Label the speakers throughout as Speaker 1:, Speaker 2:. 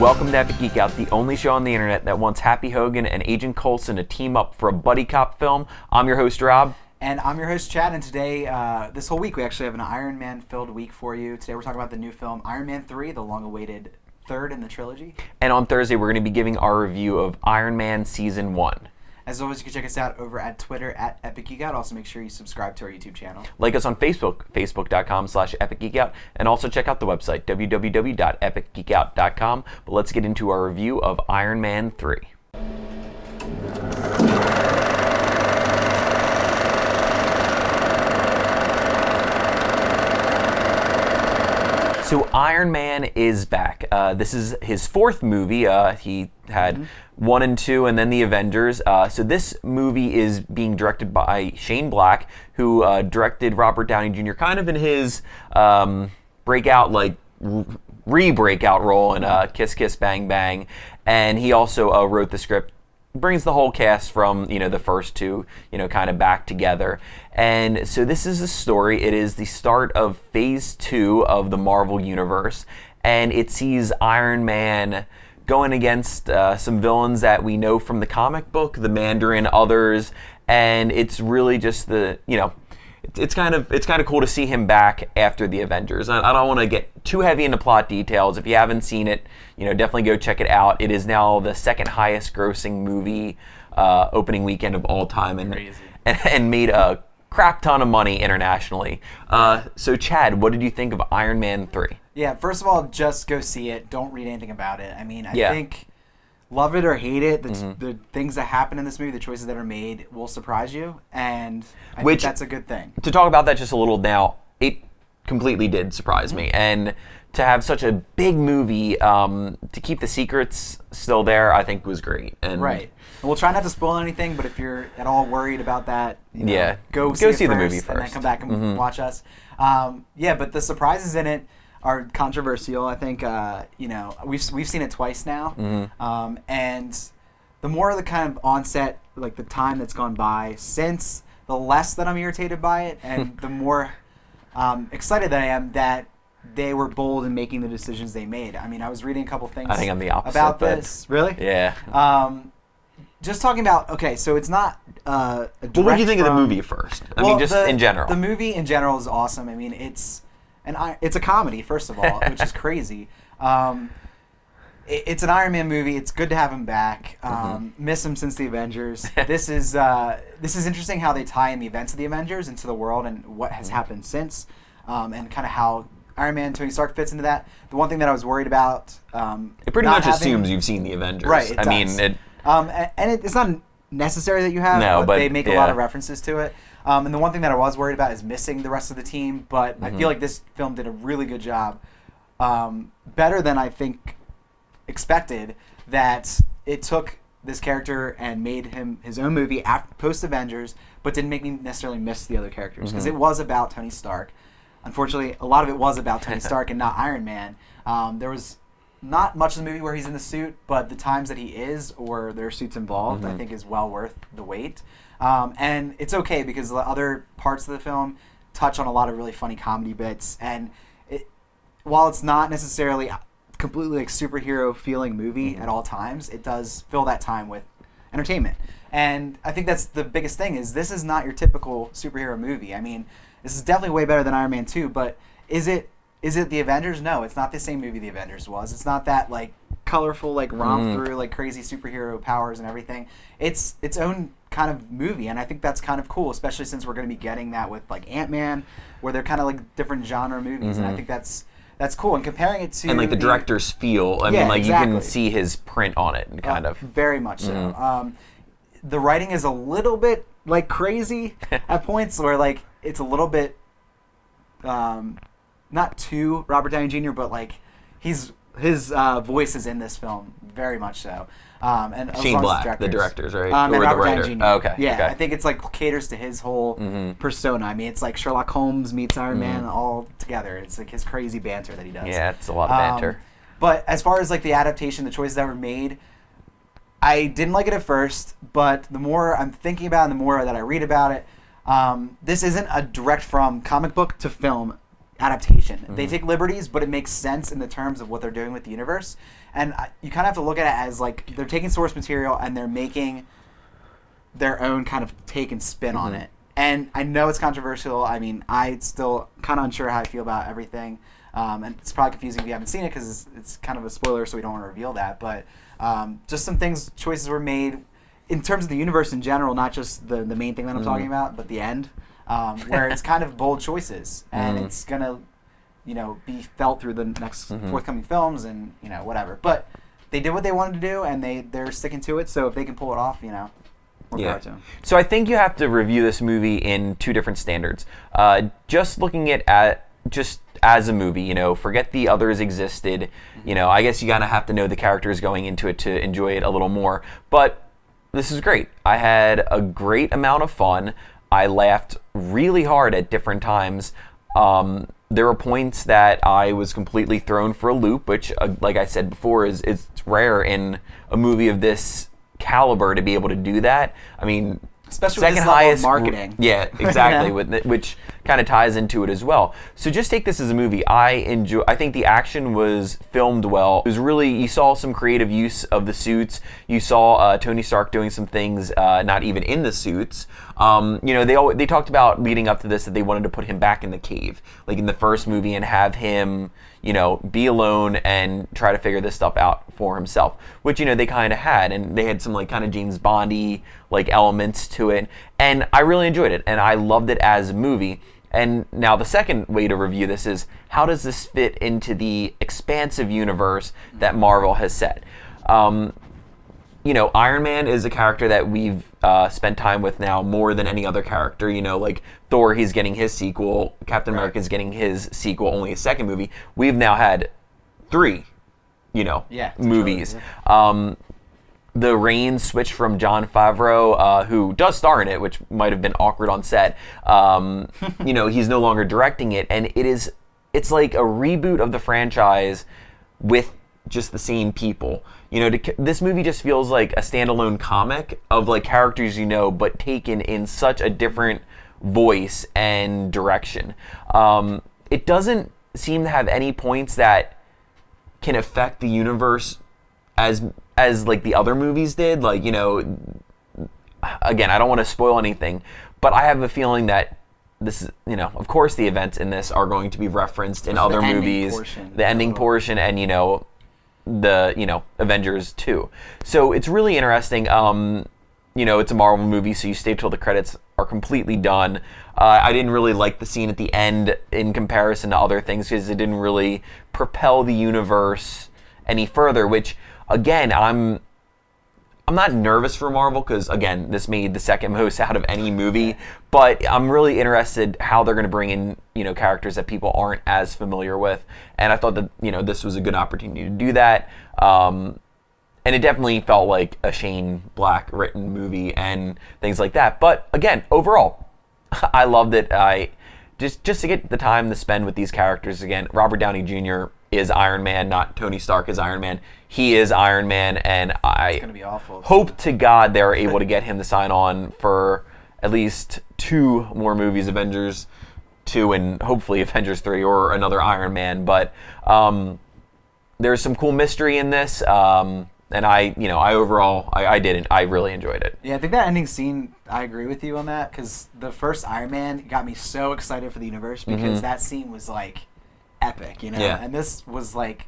Speaker 1: Welcome to Epic Geek Out, the only show on the internet that wants Happy Hogan and Agent Coulson to team up for a buddy cop film. I'm your host, Rob.
Speaker 2: And I'm your host, Chad, and today, this whole week, we actually have an Iron Man-filled week for you. Today we're talking about the new film, Iron Man 3, the long-awaited third in the trilogy.
Speaker 1: And on Thursday, we're going to be giving our review of Iron Man Season 1.
Speaker 2: As always, you can check us out over at Twitter at Epic Geek Out. Also, make sure you subscribe to our YouTube channel.
Speaker 1: Like us on Facebook, facebook.com/epicgeekout, and also check out the website, www.epicgeekout.com. But let's get into our review of Iron Man 3. So Iron Man is back. This is his fourth movie. He had 1 and 2 and then the Avengers. So this movie is being directed by Shane Black, who directed Robert Downey Jr. kind of in his breakout, re-breakout role in Kiss Kiss Bang Bang. And he also wrote the script. Brings the whole cast from, the first two, kind of back together. And so this is the story. It is the start of Phase 2 of the Marvel Universe. And it sees Iron Man going against some villains that we know from the comic book, the Mandarin, others. And it's really just it's kind of cool to see him back after the Avengers. I don't want to get too heavy into plot details. If you haven't seen it, definitely go check it out. It is now the second highest grossing movie opening weekend of all time, and made a crap ton of money internationally. So Chad, what did you think of Iron Man 3?
Speaker 2: Yeah, first of all, just go see it. Don't read anything about it. I mean, I think, love it or hate it, the things that happen in this movie, the choices that are made will surprise you, and I think that's a good thing.
Speaker 1: To talk about that just a little now, it completely did surprise me, and to have such a big movie, to keep the secrets still there, I think was great. And
Speaker 2: right. And we'll try not to spoil anything, but if you're at all worried about that, go
Speaker 1: see
Speaker 2: the
Speaker 1: movie first,
Speaker 2: and then come back and watch us. But the surprises in it are controversial. I think we've seen it twice now, and the more the kind of onset, like the time that's gone by since, the less that I'm irritated by it, and the more excited that I am that they were bold in making the decisions they made. I mean, I was reading a couple things.
Speaker 1: I think I'm the opposite
Speaker 2: about this. Really?
Speaker 1: Yeah.
Speaker 2: Just talking about, so it's not a direct
Speaker 1: what did you think of the movie first? I mean, just in general.
Speaker 2: The movie in general is awesome. I mean, it's a comedy, first of all, which is crazy. It's an Iron Man movie. It's good to have him back. Miss him since the Avengers. This is interesting how they tie in the events of the Avengers into the world and what has happened since, and kind of how Iron Man, Tony Stark fits into that. The one thing that I was worried about,
Speaker 1: it pretty much assumes you've seen the Avengers,
Speaker 2: right? It does.
Speaker 1: Mean,
Speaker 2: it's not necessary that you have, but they make a lot of references to it. And the one thing that I was worried about is missing the rest of the team, but I feel like this film did a really good job, better than I think expected, that it took this character and made him his own movie post Avengers, but didn't make me necessarily miss the other characters, because it was about Tony Stark. Unfortunately, a lot of it was about Tony Stark and not Iron Man. There was not much of the movie where he's in the suit, but the times that he is, or there are suits involved, I think is well worth the wait. And it's okay, because the other parts of the film touch on a lot of really funny comedy bits, and while it's not necessarily completely like superhero feeling movie at all times, it does fill that time with entertainment. And I think that's the biggest thing, is this is not your typical superhero movie. I mean, this is definitely way better than Iron Man 2, but is it the Avengers? No, it's not the same movie the Avengers was. It's not that like colorful, like romp through like crazy superhero powers and everything. It's its own kind of movie, and I think that's kind of cool, especially since we're going to be getting that with like Ant-Man, where they're kind of like different genre movies, and I think that's cool. And comparing it to
Speaker 1: the director's feel, I mean, like you can see his print on it, kind of.
Speaker 2: Very much so. The writing is a little bit like crazy at points, where like it's a little bit not too Robert Downey Jr., but like his voice is in this film very much so. And
Speaker 1: Shane Black, the directors, right?
Speaker 2: And
Speaker 1: or
Speaker 2: Robert
Speaker 1: the writer.
Speaker 2: Downey Jr.
Speaker 1: Oh, okay.
Speaker 2: Yeah,
Speaker 1: okay.
Speaker 2: I think it's like caters to his whole persona. I mean, it's like Sherlock Holmes meets Iron Man all together. It's like his crazy banter that he does.
Speaker 1: Yeah, it's a lot of banter.
Speaker 2: But as far as like the adaptation, the choices that were made, I didn't like it at first, but the more I'm thinking about it, and the more that I read about it, this isn't a direct from comic book to film adaptation. They take liberties, but it makes sense in the terms of what they're doing with the universe. And you kind of have to look at it as like they're taking source material and they're making their own kind of take and spin on it. And I know it's controversial. I mean, I still kind of unsure how I feel about everything. And it's probably confusing if you haven't seen it because it's kind of a spoiler, so we don't want to reveal that. But just some choices were made in terms of the universe in general, not just the main thing that I'm talking about, but the end, where it's kind of bold choices. And it's going to, be felt through the next forthcoming films and, whatever. But they did what they wanted to do, and they're sticking to it. So if they can pull it off,
Speaker 1: So I think you have to review this movie in two different standards. Just looking at just as a movie, forget the others existed. I guess you gotta have to know the characters going into it to enjoy it a little more. But this is great. I had a great amount of fun. I laughed really hard at different times. There were points that I was completely thrown for a loop, which, like I said before, is rare in a movie of this caliber to be able to do that. I mean,
Speaker 2: especially second with this highest marketing.
Speaker 1: Yeah, exactly. Which kind of ties into it as well. So just take this as a movie. I think the action was filmed well. It was really, you saw some creative use of the suits. You saw Tony Stark doing some things not even in the suits. They talked about leading up to this that they wanted to put him back in the cave, like in the first movie, and have him be alone and try to figure this stuff out for himself, which, they kind of had, and they had some like kind of James Bondy like elements to it, and I really enjoyed it, and I loved it as a movie. And now the second way to review this is, how does this fit into the expansive universe that Marvel has set? Iron Man is a character that we've spent time with now more than any other character. Like Thor, he's getting his sequel. Captain America's getting his sequel, only a second movie. We've now had 3, movies. Totally, the reins switched from Jon Favreau, who does star in it, which might have been awkward on set. He's no longer directing it, and it's like a reboot of the franchise with just the same people. This movie just feels like a standalone comic of like characters but taken in such a different voice and direction. It doesn't seem to have any points that can affect the universe as like the other movies did. Like, again, I don't want to spoil anything, but I have a feeling that this is, of course the events in this are going to be referenced in other movies. The ending portion and, the Avengers 2. So it's really interesting. It's a Marvel movie, so you stay till the credits are completely done. I didn't really like the scene at the end in comparison to other things because it didn't really propel the universe any further, which again, I'm not nervous for Marvel because, again, this made the second most out of any movie, but I'm really interested how they're going to bring in, characters that people aren't as familiar with, and I thought that, this was a good opportunity to do that, and it definitely felt like a Shane Black written movie and things like that, but again, overall, I loved it. Just to get the time to spend with these characters again. Robert Downey Jr. is Iron Man, not Tony Stark is Iron Man. He is Iron Man, and I hope to God they're able to get him to sign on for at least 2 more movies, Avengers 2 and hopefully Avengers 3 or another Iron Man. But there's some cool mystery in this, and I really enjoyed it.
Speaker 2: Yeah, I think that ending scene, I agree with you on that, because the first Iron Man got me so excited for the universe because that scene was like epic, Yeah. And this was like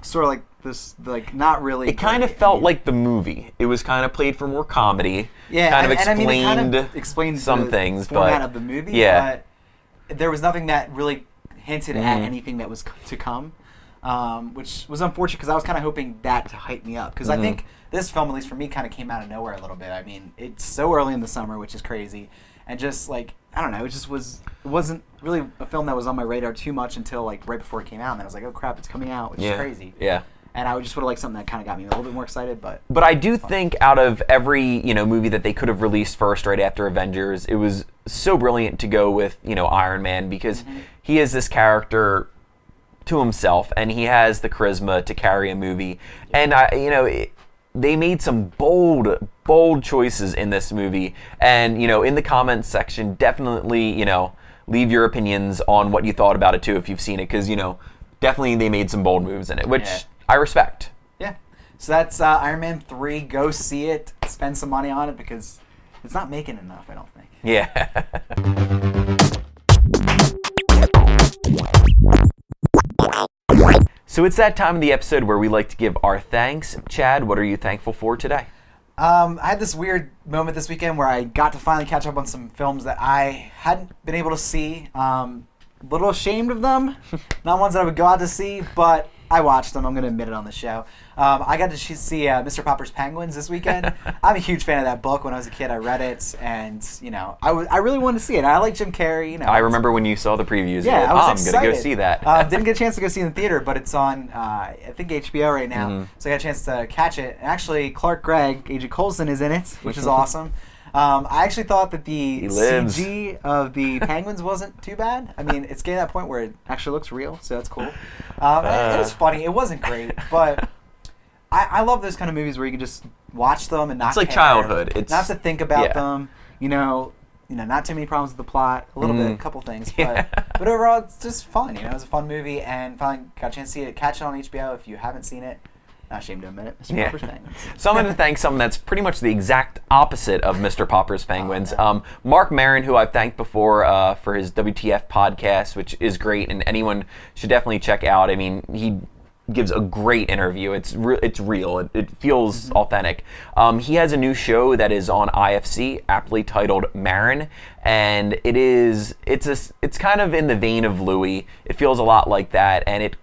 Speaker 2: sort of like this, like not really.
Speaker 1: It kind of felt like the movie. It was kind of played for more comedy.
Speaker 2: Yeah,
Speaker 1: kind
Speaker 2: of explained
Speaker 1: some
Speaker 2: the
Speaker 1: things,
Speaker 2: format of the movie. Yeah, but there was nothing that really hinted at anything that was to come. Which was unfortunate because I was kind of hoping that to hype me up. Because I think this film, at least for me, kind of came out of nowhere a little bit. I mean, it's so early in the summer, which is crazy. And just like, I don't know, it wasn't really a film that was on my radar too much until like right before it came out. And then I was like, oh crap, it's coming out, which is crazy.
Speaker 1: Yeah.
Speaker 2: And I just would have liked something that kind of got me a little bit more excited. But
Speaker 1: I do think out of every, movie that they could have released first right after Avengers, it was so brilliant to go with, Iron Man because he is this character to himself, and he has the charisma to carry a movie. And they made some bold choices in this movie. And in the comments section, definitely leave your opinions on what you thought about it too if you've seen it, because definitely they made some bold moves in it, which I respect.
Speaker 2: Yeah. So that's Iron Man 3. Go see it. Spend some money on it because it's not making enough, I don't think.
Speaker 1: Yeah. So it's that time of the episode where we like to give our thanks. Chad, what are you thankful for today?
Speaker 2: I had this weird moment this weekend where I got to finally catch up on some films that I hadn't been able to see. A little ashamed of them. Not ones that I would go out to see, but I watched them. I'm going to admit it on the show. I got to see Mr. Popper's Penguins this weekend. I'm a huge fan of that book. When I was a kid, I read it, and I really wanted to see it. I like Jim Carrey.
Speaker 1: I remember when you saw the previews.
Speaker 2: Yeah, I was excited.
Speaker 1: I'm going to go see that.
Speaker 2: Didn't get a chance to go see it in the theater, but it's on I think HBO right now, so I got a chance to catch it. And actually, Clark Gregg, Agent Coulson, is in it, which is awesome. I actually thought that the CG of the penguins wasn't too bad. I mean, it's getting to that point where it actually looks real, so that's cool. It was funny. It wasn't great, but I love those kind of movies where you can just watch them and not
Speaker 1: It's like
Speaker 2: care,
Speaker 1: childhood. It's
Speaker 2: not have to think about them. Not too many problems with the plot. A little bit, a couple things, but overall, it's just fun. It was a fun movie, and finally got a chance to see it. Catch it on HBO if you haven't seen it. Not ashamed to admit it. Mr. Popper's Penguins.
Speaker 1: So I'm going to thank someone that's pretty much the exact opposite of Mr. Popper's Penguins. Mark Maron, who I've thanked before for his WTF podcast, which is great, and anyone should definitely check out. I mean, he gives a great interview. It's real. It feels authentic. He has a new show that is on IFC, aptly titled Maron, and it's kind of in the vein of Louis. It feels a lot like that, and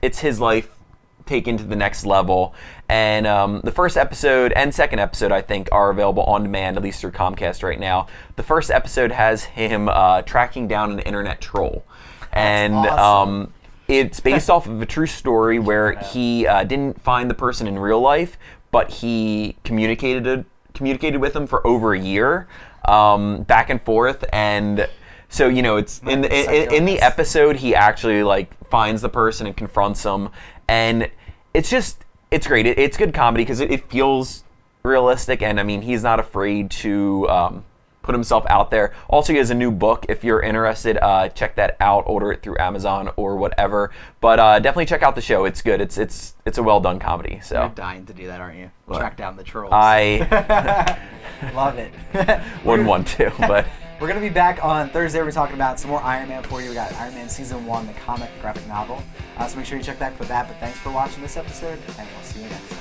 Speaker 1: it's his life taken to the next level. And the first episode and second episode, I think, are available on demand, at least through Comcast right now. The first episode has him tracking down an internet troll. And awesome. It's based off of a true story where he didn't find the person in real life, but he communicated with them for over a year, back and forth. And so, it's in the episode, he actually finds the person and confronts them. And it's great. It's good comedy because it feels realistic, and I mean, he's not afraid to put himself out there. Also, he has a new book. If you're interested, check that out. Order it through Amazon or whatever. But definitely check out the show. It's good. It's a well done comedy. So
Speaker 2: you're dying to do that, aren't you? What? Track down the trolls.
Speaker 1: I
Speaker 2: love it.
Speaker 1: Wouldn't want to, but.
Speaker 2: We're going to be back on Thursday. We're talking about some more Iron Man for you. We got Iron Man Season 1, the comic graphic novel. So make sure you check back for that. But thanks for watching this episode, and we'll see you next time.